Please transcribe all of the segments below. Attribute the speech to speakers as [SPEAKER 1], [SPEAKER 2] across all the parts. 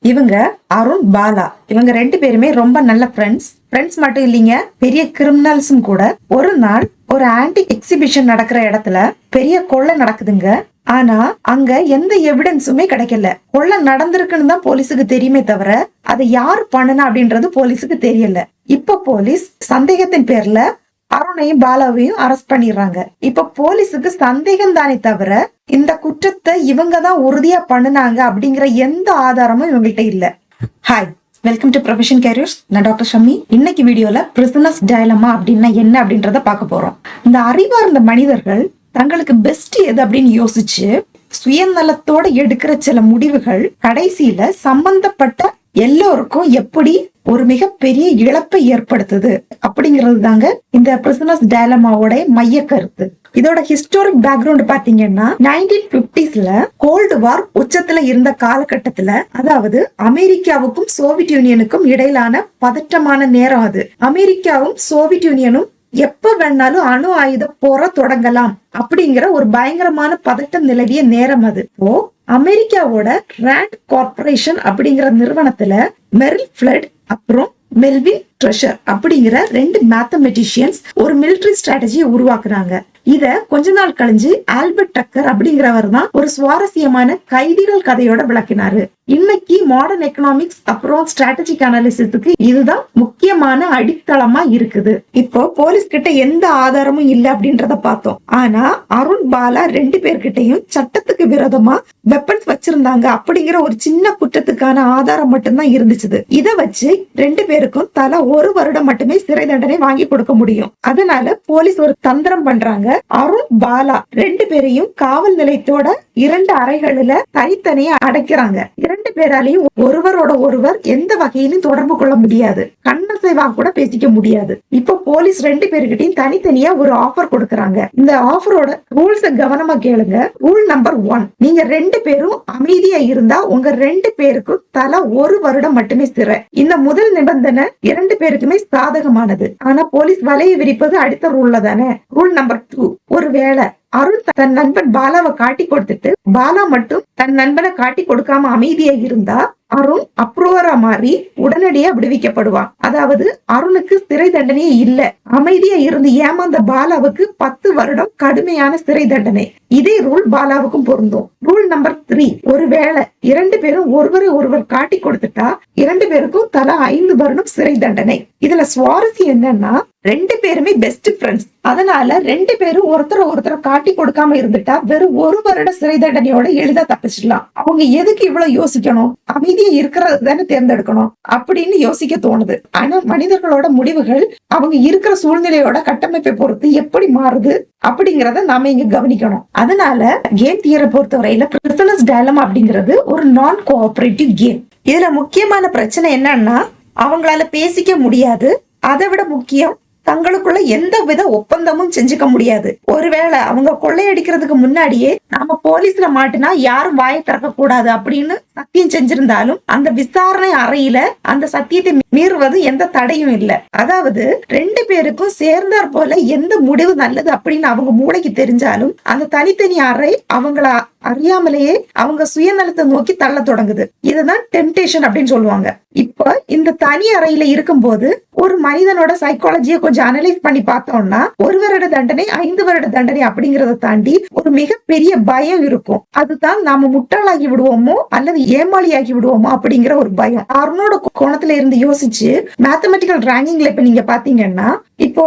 [SPEAKER 1] இவங்க அருண் பாலா. இவங்க ரெண்டு பேருமே ரொம்ப நல்ல ஃப்ரெண்ட்ஸ் மட்டும் இல்லைங்க, பெரிய கிரிமினல்ஸும் கூட. ஒரு நாள் ஒரு ஆன்டிக் எக்ஸிபிஷன் நடக்கிற இடத்துல பெரிய கொள்ளை நடக்குதுங்க. ஆனா அங்க எந்த எவிடன்ஸுமே கிடைக்கல. கொள்ளை நடந்திருக்குன்னு தான் போலீஸுக்கு தெரியுமே தவிர அதை யாரு பண்ணுனா அப்படின்றது போலீஸுக்கு தெரியல. இப்ப போலீஸ் சந்தேகத்தின் பேர்ல அருணையும் பாலாவையும் அரெஸ்ட் பண்ணிடுறாங்க. இப்ப போலீஸுக்கு சந்தேகம் தானே தவிர இந்த குற்றத்தை இவங்க தான் உறுதியா பண்ணுனாங்க அப்படிங்கிற எந்த ஆதாரமும் இவங்கள்ட்ட இல்ல. Hi, welcome to profession careers. நான் டாக்டர் ஷம்மி. இன்னைக்கு வீடியோல பிரிசனர்ஸ் டயலமா அப்படின்னா என்ன அப்படின்றத பார்க்க போறோம். இந்த அறிவார்ந்த மனிதர்கள் தங்களுக்கு பெஸ்ட் எது அப்படின்னு யோசிச்சு சுயநலத்தோட எடுக்கிற சில முடிவுகள் கடைசியில சம்பந்தப்பட்ட எல்லோருக்கும் எப்படி ஒரு மிகப்பெரிய இழப்பை ஏற்படுத்துது அப்படிங்கிறது தாங்க இந்த பிரிசனர்ஸ் டயலமாவோட மைய கருத்து. இதோட ஹிஸ்டாரிக் பேக்ரவுண்ட் பாத்தீங்கன்னா 1950ஸ்ல கோல்டு வார் உச்சத்துல இருந்த காலகட்டத்துல, அதாவது அமெரிக்காவுக்கும் சோவியத் யூனியனுக்கும் இடையிலான பதற்றமான நேரம் அது. அமெரிக்காவும் சோவியத் யூனியனும் எப்ப வேணாலும் அணு ஆயுத போற தொடங்கலாம் அப்படிங்கிற ஒரு பயங்கரமான பதட்டம் நிலவிய நேரம் அது. அமெரிக்காவோட ராண்ட் கார்பரேஷன் அப்படிங்கிற நிறுவனத்துல மெரில் ஃபிளட் அப்புறம் மெல்வின் ட்ரெஷர் அப்படிங்கிற ரெண்டு மேத்தமெட்டிஷியன்ஸ் ஒரு மிலிட்டரி ஸ்ட்ராட்டஜியை உருவாக்குறாங்க. இத கொஞ்ச நாள் கழிஞ்சு ஆல்பர்ட் டக்கர் அப்படிங்கிறவர் தான் ஒரு சுவாரஸ்யமான கைதிகள் கதையோட விளக்கினாரு. இன்னைக்கு மாடர்ன் எக்கனாமிக்ஸ் அப்புறம் ஸ்ட்ராட்டஜிக் அனாலிசிஸ்க்கு இதுதான் முக்கியமான அடித்தளமா இருக்குது. இப்போ போலீஸ் கிட்ட எந்த ஆதாரமும் இல்ல அப்படின்றத பார்த்தோம். ஆனா அருண் பாலா ரெண்டு பேர்கிட்டையும் சட்டத்துக்கு விரோதமா வெப்பன்ஸ் வச்சிருந்தாங்க அப்படிங்கிற ஒரு சின்ன குற்றத்துக்கான ஆதாரம் மட்டும்தான் இருந்துச்சு. இத வச்சு ரெண்டு பேருக்கும் தலா 1 வருடம் மட்டுமே சிறை தண்டனை வாங்கி கொடுக்க முடியும். அதனால போலீஸ் ஒரு தந்திரம் பண்றாங்க. அருண் பாலா ரெண்டு பேரையும் காவல் நிலையத்தோட 2 அறைகளில தனித்தனியா அடைக்கிறாங்க. 2 பேராலையும் ஒருவரோட ஒருவர் எந்த வகையிலும் தொடர்பு கொள்ள முடியாது. கண்ணசைவா கூட பேசிக்க முடியாது. இப்போ போலீஸ் 2 பேருக்கிட்டையும் தனித்தனியா ஒரு ஆஃபர் கொடுக்கறாங்க. இந்த ஆஃபரோட ரூல்ஸ் கவனமா கேளுங்க. ரூல் நம்பர் 1, நீங்க 2 பேரும் அமைதியா இருந்தா உங்க 2 பேருக்கும் தலா 1 வருடம் மட்டுமே சிறை. இந்த முதல் நிபந்தனை 2 பேருக்குமே சாதகமானது. ஆனா போலீஸ் வலையை விரிப்பது அடுத்த ரூல்ல தானே. ரூல் நம்பர் 2, ஒருவேளை அருண் தன் நண்பன் பாலாவை காட்டி கொடுத்துட்டு பாலா மட்டும் தன் நண்பனை காட்டி கொடுக்காம அமைதியா இருந்தா அருண் அப்ரூவரா மாறி உடனடியா விடுவிக்கப்படுவான். அதாவது அருணுக்கு சிறை தண்டனையே இல்ல. அமைதியா இருந்து ஏமாந்த பாலாவுக்கு 10 வருடம் கடுமையான சிறை தண்டனை. இதே ரூல் பாலாவுக்கும் பொருந்தும். ரூல் நம்பர் 3, ஒருவேளை 2 பேரும் ஒருவரை ஒருவர் காட்டி கொடுத்துட்டா 2 பேருக்கும் தலா 5 வருடம் சிறை தண்டனை. இதுல சுவாரஸ்யம் என்னன்னா 2 பேருமே பெஸ்ட் ஃப்ரெண்ட்ஸ். அதனால 2 பேரும் ஒருத்தர் காட்டி கொடுக்காம இருந்துட்டா வெறும் 1 வருட சிறை தண்டனையோட எளிதா தப்பிச்சிடலாம். அவங்க எதுக்கு இவ்வளவு யோசிக்கணும்? அமைதியா இருக்கிறது தானே தேர்ந்தெடுக்கணும் அப்படின்னு யோசிக்க தோணுது. ஆனா மனிதர்களோட முடிவுகள் அவங்க இருக்கிற சூழ்நிலையோட கட்டமைப்பை பொறுத்து எப்படி மாறுது அப்படிங்கறத நாம இங்க கவனிக்கணும். அதனால கேம் தியரை பொறுத்தவரையில பிரிசனர்ஸ் டயலமா அப்படிங்கிறது ஒரு நான் கோஆபரேட்டிவ் கேம். இதுல முக்கியமான பிரச்சனை என்னன்னா அவங்களால பேசிக்க முடியாது. அதை விட முக்கியம், தங்களுக்குள்ள எந்த வித ஒப்பந்தமும் செஞ்சுக்க முடியாது. ஒருவேளை அவங்க கொள்ளையடிக்கிறதுக்கு முன்னாடியே நாம போலீஸ்ல மாட்டினா யாரும் வாயை திறக்க கூடாது அப்படின்னு சத்தியம் செஞ்சிருந்தாலும் அந்த விசாரணை அறையில அந்த சத்தியத்தை மீறுவது எந்த தடையும் இல்ல. அதாவது 2 பேருக்கும் சேர்ந்தார் போல எந்த முடிவு நல்லது அப்படின்னு அவங்க மூளைக்கு தெரிஞ்சாலும் அந்த தனித்தனி அறை அவங்கள அறியாமலேயே அவங்க சுயநலத்தை நோக்கி தள்ள தொடங்குது. இதுதான் டெம்டேஷன் அப்படின்னு சொல்லுவாங்க. இப்ப இந்த தனி அறையில இருக்கும்போது ஒரு மனிதனோட சைக்காலஜியை கொஞ்சம் அனலைஸ் பண்ணி பார்த்தோம்னா 1 வருட தண்டனை 5 வருட தண்டனை அப்படிங்கறத தாண்டி ஒரு மிகப்பெரிய பயம் இருக்கும். அதுதான் நாம முட்டாளாகி விடுவோமோ அல்லது ஏமாளியாகி விடுவோமோ அப்படிங்கிற ஒரு பயம். அருணோட கோணத்துல இருந்து யோசிச்சு மேத்தமெட்டிக்கல் ரேங்கிங்ல இப்ப நீங்க பாத்தீங்கன்னா இப்போ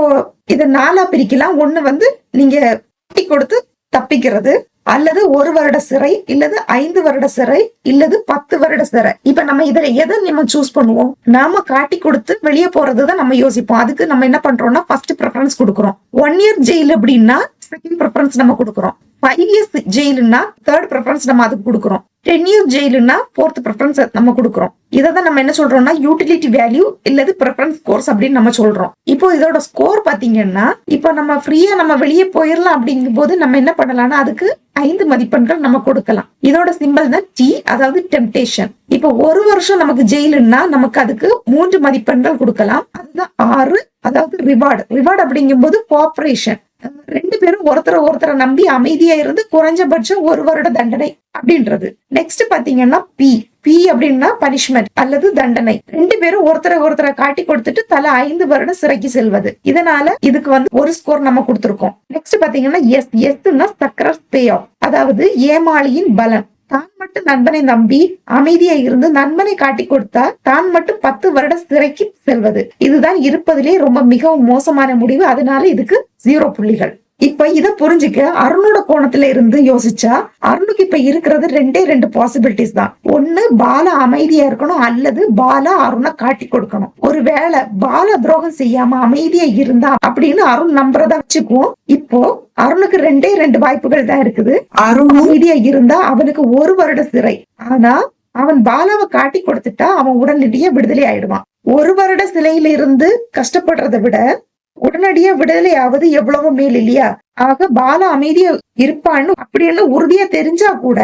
[SPEAKER 1] இத 4ஆ பிரிக்கலாம். ஒண்ணு நீங்க காட்டி கொடுத்து தப்பிக்கிறது, அல்லது 1 வருட சிறை, இல்லது 5 வருட சிறை, இல்லது 10 வருட சிறை. இப்ப நம்ம இதுல எதை நம்ம சூஸ் பண்ணுவோம்? நாம காட்டி கொடுத்து வெளியே போறதுதான் நம்ம யோசிப்போம். அதுக்கு நம்ம என்ன பண்றோம்னா ஃபர்ஸ்ட் ப்ரிஃபரன்ஸ் கொடுக்குறோம். 1 இயர் ஜெயில் அப்படின்னா செகண்ட் ப்ரிஃபரன்ஸ் நம்ம கொடுக்குறோம். 5 இயர்ஸ் ஜெயிலுன்னா தேர்ட் ப்ரிஃபரன்ஸ் நம்ம அதுக்கு கொடுக்குறோம். 10 இயர்ஸ் ஜெயிலுன்னா ஃபோர்த் ப்ரிஃபரன்ஸ் நம்ம கொடுக்குறோம். இதான் நம்ம என்ன சொல்றோம்னா யூட்டிலிட்டி வேல்யூ இல்லது ப்ரிஃபரன்ஸ் ஸ்கோர்ஸ் அப்படின்னு நம்ம சொல்றோம். இப்போ இதோட ஸ்கோர் பாத்தீங்கன்னா இப்போ நம்ம ஃப்ரீயா நம்ம வெளியே போயிடலாம் அப்படிங்கும் போது நம்ம என்ன பண்ணலாம்னா அதுக்கு 5 மதிப்பெண்கள் நம்ம கொடுக்கலாம். இதோட சிம்பிள் தான் T, அதாவது டெம்டேஷன். இப்போ 1 வருஷம் நமக்கு ஜெயிலுன்னா நமக்கு அதுக்கு 3 மதிப்பெண்கள் கொடுக்கலாம். அதுதான் 6, அதாவது ரிவார்டு. ரிவார்டு அப்படிங்கும் போது கோஆபரேஷன். ரெண்டு பேரும் ஒருத்தரை நம்பி அமைதியா இருந்து குறைஞ்சபட்சம் 1 வருட தண்டனை அப்படின்றது. நெக்ஸ்ட் பாத்தீங்கன்னா பி அப்படின்னா பனிஷ்மெண்ட் அல்லது தண்டனை. ரெண்டு பேரும் ஒருத்தரை காட்டி கொடுத்துட்டு தலா 5 வருடம் சிறைக்கு செல்வது. இதனால இதுக்கு ஒரு ஸ்கோர் நம்ம கொடுத்திருக்கோம். நெக்ஸ்ட் பாத்தீங்கன்னா எஸ்னா சக்ரஸ் பே ஆஃப், அதாவது ஏமாளியின் பலன். தான் மட்டும் நண்பனை நம்பி அமைதியா இருந்து நண்பனை காட்டி கொடுத்தா தான் மட்டும் 10 வருட சிறைக்கு செல்வது. இதுதான் இருப்பதிலே ரொம்ப மிகவும் மோசமான முடிவு. அதனால இதுக்கு 0 புள்ளிகள். இப்ப இத புரிஞ்சுக்க அருணோட கோணத்துல இருந்து யோசிச்சா அருணுக்கு இப்ப இருக்கிறது 2 பாசிபிலிட்டிஸ் தான். ஒண்ணு பாலா அமைதியா இருக்கணும், அல்லது பாலா அருணை காட்டி கொடுக்கணும். ஒருவேளை பாலா துரோகம் செய்யாம அமைதியா இருந்தா அப்படின்னு அருண் நம்புறதா வச்சுக்குவோம். இப்போ அருணுக்கு 2 வாய்ப்புகள் தான் இருக்குது. அருண் அமைதியா இருந்தா அவனுக்கு 1 வருட சிறை. ஆனா அவன் பாலாவை காட்டி கொடுத்துட்டா அவன் உடனடியா விடுதலை ஆயிடுவான். 1 வருட சிறையில இருந்து கஷ்டப்படுறதை விட உடனடியா விடுதலை ஆவது எவ்வளவு மேல் இல்லையா? ஆக பாலா அமைதியா இருப்பான்னு அப்படின்னு உறுதியா தெரிஞ்சா கூட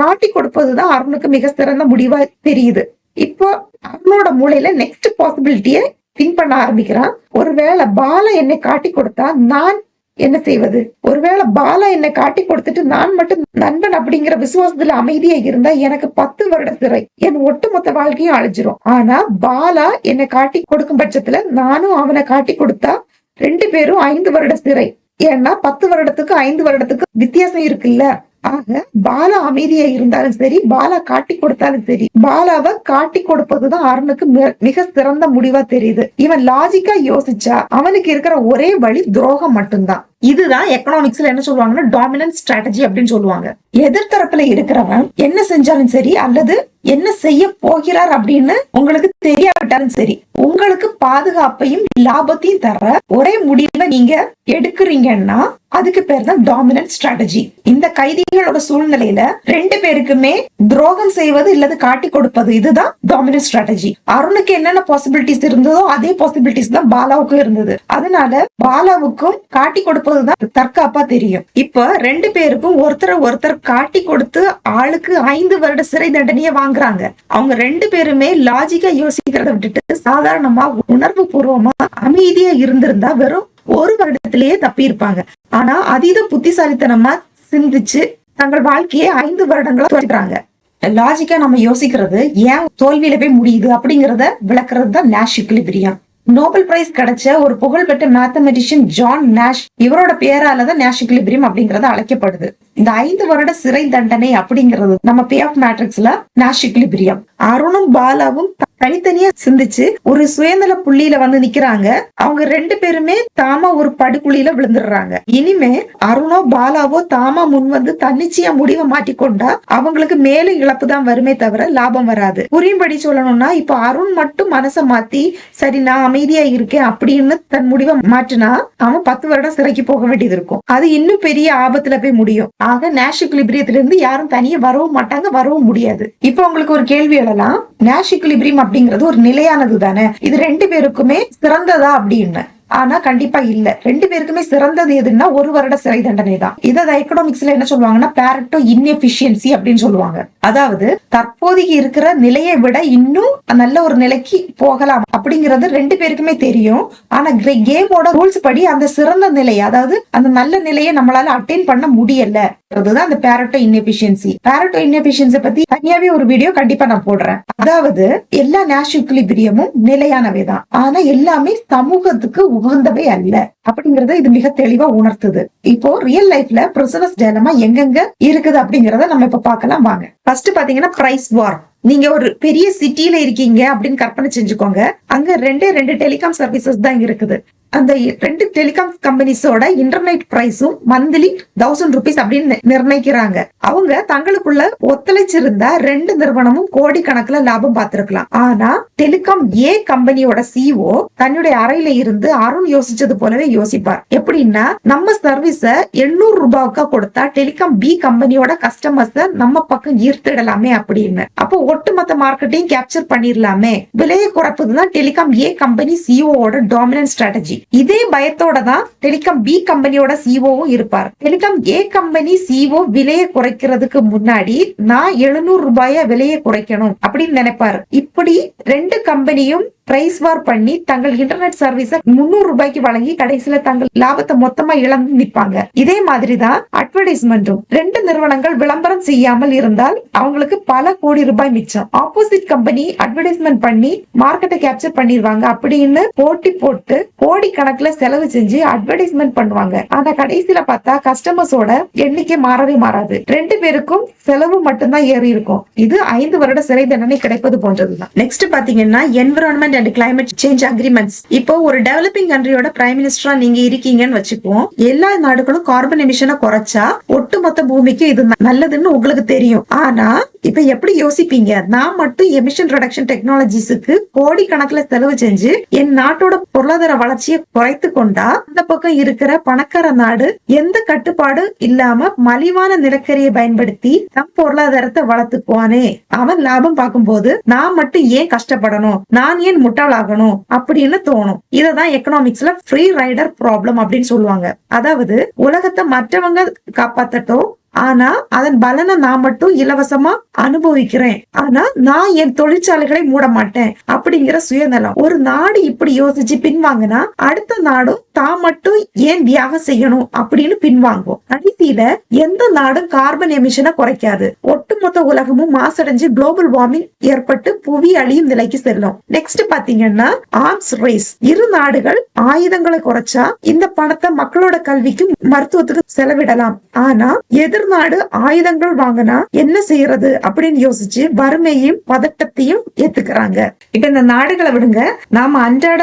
[SPEAKER 1] காட்டி கொடுப்பதுதான் அருணுக்கு மிக சிறந்த முடிவா தெரியுது. இப்போ அருணோட மூளையில நெக்ஸ்ட் பாசிபிலிட்டிய திங்க் பண்ண ஆரம்பிக்கிறான். ஒருவேளை பாலா என்னை காட்டி கொடுத்தா நான் என்ன செய்வது? ஒருவேளை பாலா என்னை காட்டி கொடுத்துட்டு நான் மட்டும் நண்பன் அப்படிங்கிற விசுவாசத்துல அமைதியா இருந்தா எனக்கு 10 வருட சிறை, என் ஒட்டுமொத்த வாழ்க்கையும் அழிஞ்சிரும். ஆனா பாலா என்னை காட்டி கொடுக்கும் பட்சத்துல நானும் அவனை காட்டி கொடுத்தா 2 பேரும் 5 வருட சிறை. ஏன்னா 10 வருடத்துக்கு 5 வருடத்துக்கு வித்தியாசம் இருக்குல்ல. ஆக பாலா அமைதியா இருந்தாலும் சரி, பாலா காட்டி கொடுத்தாலும் சரி, பாலாவை காட்டி கொடுப்பதுதான் அருணுக்கு மிக சிறந்த முடிவா தெரியுது. இவன் லாஜிக்கா யோசிச்சா அவனுக்கு இருக்கிற ஒரே வழி துரோகம் மட்டும்தான். இதுதான் எக்கனாமிக்ஸ்ல என்ன சொல்லுவாங்கன்னா டாமினன்ட் ஸ்ட்ராட்டஜி அப்படின்னு சொல்லுவாங்க. எதிர்த்தரப்புல இருக்கிறவன் என்ன செஞ்சாலும் சரி அல்லது என்ன செய்ய போகிறார் அப்படின்னு உங்களுக்கு தெரியாவிட்டாலும் சரி, உங்களுக்கு பாதுகாப்பையும் லாபத்தையும் தர ஒரே முடிவை நீங்க எடுக்கிறீங்கன்னா அதுக்கு பேர் தான் டாமினன்ட் ஸ்ட்ராட்டஜி. இந்த கைதிகளோட சூழ்நிலையில 2 பேருக்குமே துரோகம் செய்வது இல்லது காட்டி கொடுப்பது, இதுதான் டாமினன்ட் ஸ்ட்ராட்டஜி. அருணுக்கு என்னென்ன பாசிபிலிட்டிஸ் இருந்ததோ அதே பாசிபிலிட்டிஸ் தான் பாலாவுக்கும் இருந்தது. அதனால பாலாவுக்கும் காட்டி கொடுப்பதுதான் தற்காப்பா தெரியும். இப்ப 2 பேருக்கும் ஒருத்தர் காட்டி கொடுத்து ஆளுக்கு 5 வருட சிறை தண்டனையை வாங்குறாங்க. அவங்க 2 பேருமே லாஜிக்கா யோசிக்கிறத விட்டுட்டு சாதாரணமா உணர்வு பூர்வமா அமைதியா இருந்திருந்தா வெறும் 1 வருடத்திலேயே தப்பி இருப்பாங்க. ஆனா அதீத புத்திசாலித்தனமா சிந்திச்சு தங்கள் வாழ்க்கையை 5 வருடங்களா தோற்றாங்க. லாஜிக்கா நம்ம யோசிக்கிறது ஏன் தோல்வியில போய் முடியுது அப்படிங்கறத விளக்குறது தான் நாஷ் ஈக்விலிபிரியம். நோபல் பிரைஸ் கிடைச்ச ஒரு புகழ்பெற்ற மேத்தமெட்டிஷியன் ஜான் நாஷ், இவரோட பேராலதான் நாஷ் ஈக்விலிபிரியம் அப்படிங்கறது அழைக்கப்படுது. இந்த 5 வருட சிறை தண்டனை அப்படிங்கிறது நம்ம பே ஆஃப் மேட்ரிக்ஸ்ல நாஷ் ஈக்விலிபிரியம். அருணும் பாலாவும் தனித்தனியா சிந்திச்சு ஒரு சுயநல புள்ளியில நிக்கிறாங்க. அவங்க 2 பேருமே தாமா ஒரு படுகுழியில விழுந்துடுறாங்க. இனிமே அருணோ பாலாவோ தாமா முன் தன்னிச்சையா முடிவை மாட்டிக்கொண்டா அவங்களுக்கு மேலும் இழப்பு தான் வருமே தவிர லாபம் வராது. புரியும்படி சொல்லணும்னா இப்ப அருண் மட்டும் மனசை மாத்தி சரி நான் அமைதியா இருக்கேன் அப்படின்னு தன் முடிவை மாற்றினா அவன் 10 வருடம் சிறைக்கு போக வேண்டியது இருக்கும். அது இன்னும் பெரிய ஆபத்துல போய் முடியும். ஆக நாஷ் ஈக்விலிபிரியத்துல இருந்து யாரும் தனியா வரவும் மாட்டாங்க, வரவும் முடியாது. இப்ப உங்களுக்கு ஒரு கேள்வி எழலாம், நாஷ் ஈக்விலிபிரியம் அப்படிங்கிறது ஒரு நிலையானது தானே, இது 2 பேருக்குமே சிறந்ததா அப்படின்னு. ஆனா கண்டிப்பா இல்ல. 2 பேருக்குமே சிறந்தது எதுன்னா 1 வருட சிறை தண்டனை தான். இதை எக்கனாமிக்ஸ்ல என்ன சொல்லுவாங்கன்னா பேரட்டோ இன்எஃபிஷியன்சி அப்படின்னு சொல்லுவாங்க. அதாவது தற்போதைக்கு இருக்கிற நிலையை விட இன்னும் நல்ல ஒரு நிலைக்கு போகலாம் அப்படிங்கிறது 2 பேருக்குமே தெரியும். ஆனா கேமோட ரூல்ஸ் படி அந்த சிறந்த நிலை, அதாவது அந்த நல்ல நிலையை நம்மளால அட்டைன் பண்ண முடியல. அதுதான் அந்த பேரட்டோ இன்எஃபிஷியன்சி. பேரட்டோ இன்எஃபிஷியன்சி பத்தி தனியாவே ஒரு வீடியோ கண்டிப்பா நான் போடுறேன். அதாவது எல்லா நாஷ் ஈக்விலிபிரியமும் நிலையானவை தான், ஆனா எல்லாமே சமூகத்துக்கு உகந்தவை அல்ல அப்படிங்கறத இது மிக தெளிவா உணர்த்துது. இப்போ ரியல் லைஃப்ல பிரிசனர்ஸ் டைலமா எங்கெங்க இருக்குது அப்படிங்கறத நம்ம இப்ப பார்க்கலாம் வாங்க. ஃபர்ஸ்ட் பாத்தீங்கன்னா பிரைஸ் வார். நீங்க ஒரு பெரிய சிட்டில இருக்கீங்க அப்படின்னு கற்பனை செஞ்சுக்கோங்க. அங்க 2 டெலிகாம் சர்வீசஸ் தான் இருக்குது. அந்த 2 டெலிகாம் கம்பெனிஸோட இன்டர்நெட் பிரைஸும் மந்த்லி 1000 rupees அப்படின்னு நிர்ணயிக்கிறாங்க. அவங்க தங்களுக்குள்ள ஒத்துழைச்சிருந்தா 2 நிறுவனமும் கோடி கணக்குல லாபம் பார்த்திருக்கலாம். ஆனா டெலிகாம் ஏ கம்பெனியோட சிஓ தன்னுடைய அறையில இருந்து அருண் யோசிச்சது போலவே யோசிப்பார். எப்படின்னா நம்ம சர்வீஸ 800 ரூபாய்க்கா கொடுத்தா டெலிகாம் பி கம்பெனியோட கஸ்டமர்ஸ நம்ம பக்கம் ஈர்த்திடலாமே அப்படின்னு. அப்போ ஒட்டுமொத்த மார்க்கெட்டையும் கேப்சர் பண்ணிடலாமே, விலையை குறைப்பதுதான் டெலிகாம் ஏ கம்பெனி சிஓட டாமினன்ட் ஸ்ட்ராட்டஜி. இதே பயத்தோட தான் டெலிகாம் பி கம்பெனியோட சிஓவும் இருப்பார். டெலிகாம் ஏ கம்பெனி சிஓ விலையை குறைக்கிறதுக்கு முன்னாடி நான் 700 ரூபாய விலையை குறைக்கணும் அப்படின்னு நினைப்பாரு. இப்படி 2 கம்பெனியும் பிரைஸ் வார் பண்ணி தங்கள் இன்டர்நெட் சர்வீஸ 300 ரூபாய்க்கு வழங்கி கடைசியில தங்கள் லாபத்தை மொத்தமா இழந்து நிற்பாங்க. இதே மாதிரிதான் அட்வர்டைஸ்மெண்ட்டும். 2 நிறுவனங்கள் விளம்பரம் செய்யாமல் இருந்தால் அவங்களுக்கு பல கோடி ரூபாய் மிச்சம். ஆப்போசிட் கம்பெனி அட்வர்டைஸ்மெண்ட் பண்ணி மார்க்கெட்டை கேப்சர் பண்ணிடுவாங்க அப்படின்னு போட்டி போட்டு கோடி கணக்குல செலவு செஞ்சு அட்வர்டைஸ்மெண்ட் பண்ணுவாங்க. ஆனா கடைசியில பார்த்தா கஸ்டமர்ஸோட எண்ணிக்கை மாறவே மாறாது. 2 பேருக்கும் செலவு மட்டும்தான் ஏறி இருக்கும். இது 5 வருட சிறை தண்டனை கிடைப்பது போன்றதுதான். நெக்ஸ்ட் பாத்தீங்கன்னா environment and climate change agreements. இப்போ ஒரு டெவலப்பிங் கண்ட்ரியோட பிரைம் மினிஸ்டரா நீங்க இருக்கீங்கன்னு வச்சுக்குவோம். எல்லா நாடுகளும் கார்பன் எமிஷனை குறைச்சா ஒட்டுமொத்த பூமிக்கு இது நல்லதுன்னு உங்களுக்கு தெரியும். ஆனா இப்ப எப்படி யோசிப்பீங்க? நான் மட்டும் எமிஷன் ரிடக்ஷன் டெக்னாலஜிஸ்க்கு கோடி கணக்குல செலவு செஞ்சு என் நாட்டோட பொருளாதார வளர்ச்சியை குறைத்து கொண்டா அந்த பக்கம் இருக்கிற பணக்கார நாடு எந்த கட்டுப்பாடு இல்லாம மலிவான நிலக்கரியை பயன்படுத்தி தம் பொருளாதாரத்தை வளர்த்துக்குவானே. அவன் லாபம் பார்க்கும்போது நான் மட்டும் ஏன் கஷ்டப்படணும், நான் ஏன் முட்டாளாகணும் அப்படின்னு தோணும். இததான் எக்கனாமிக்ஸ்ல ஃப்ரீ ரைடர் ப்ராப்ளம் அப்படின்னு சொல்லுவாங்க. அதாவது உலகத்தை மற்றவங்க காப்பாத்தட்டும், ஆனா அதன் பலனை நான் மட்டும் இலவசமா அனுபவிக்கிறேன். ஆனா நான் என் தொழிற்சாலைகளை மூட மாட்டேன் அப்படிங்கிற சுயநலம். ஒரு நாடு இப்படி யோசிச்சு பின்வாங்கினா அடுத்த நாடும் தான் மட்டும் ஏன் தியாகம் செய்யணும் அப்படின்னு பின்வாங்கும். கடைசியில எந்த நாடும் கார்பன் எமிஷனை குறைக்காது. ஒட்டுமொத்த உலகமும் மாசடைஞ்சு குளோபல் வார்மிங் ஏற்பட்டு புவி அழியும் நிலைக்கு செல்லும். நெக்ஸ்ட் பாத்தீங்கன்னா ஆர்ம்ஸ் ரேஸ். இரு நாடுகள் ஆயுதங்களை குறைச்சா இந்த பணத்தை மக்களோட கல்விக்கும் மருத்துவத்துக்கு செலவிடலாம். ஆனா எதிர்நாடு ஆயுதங்கள் வாங்கினா என்ன செய்யறது அப்படின்னு யோசிச்சு வறுமையும் பதட்டத்தையும் ஏத்துக்கிறாங்க. இப்ப இந்த நாடுகளை விடுங்க, நாம அன்றாட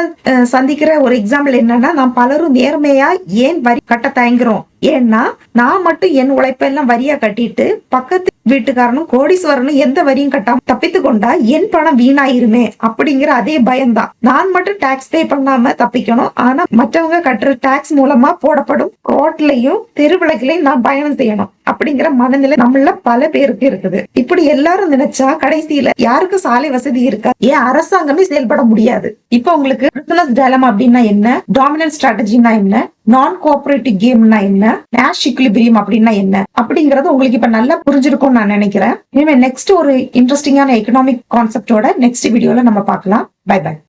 [SPEAKER 1] சந்திக்கிற ஒரு எக்ஸாம்பிள் என்னன்னா, நாம் பலரும் நேர்மையா ஏன் வரி கட்ட தயங்குறோம். ஏன்னா நான் மட்டும் என் உழைப்பெல்லாம் வரியா கட்டிட்டு பக்கத்து வீட்டுக்காரனும் கோடீஸ்வரனும் எந்த வரியும் கட்டாம தப்பித்து கொண்டா என் பணம் வீணாயிருமே அப்படிங்கிற அதே பயம்தான். நான் மட்டும் டாக்ஸ் பே பண்ணாம தப்பிக்கணும், ஆனா மற்றவங்க கட்டுற டாக்ஸ் மூலமா போடப்படும் ரோட்லயும் தெருவிளக்கிலையும் நான் பயணம் செய்யணும் அப்படிங்கிற மனநிலை நம்மள பல பேருக்கு இருக்குது. இப்படி எல்லாரும் நினைச்சா கடைசியில யாருக்கு சாலை வசதி இருக்கா? ஏன் அரசாங்கமே செயல்பட முடியாது. இப்ப உங்களுக்கு பிரிசனர்ஸ் டைலமா அப்படின்னா என்ன, டாமினன்ட் ஸ்ட்ராட்டஜினா என்ன, நான் கோஆபரேட்டிவ் கேம்னா என்ன, நேஷ் இக்விலிபிரியம் அப்படின்னா என்ன அப்படிங்கறது உங்களுக்கு இப்ப நல்லா புரிஞ்சிருக்கும் நான் நினைக்கிறேன். இனிமே நெக்ஸ்ட் ஒரு இன்ட்ரெஸ்டிங்கான எக்கனாமிக் கான்செப்டோட நெக்ஸ்ட் வீடியோல நம்ம பார்க்கலாம். Bye by.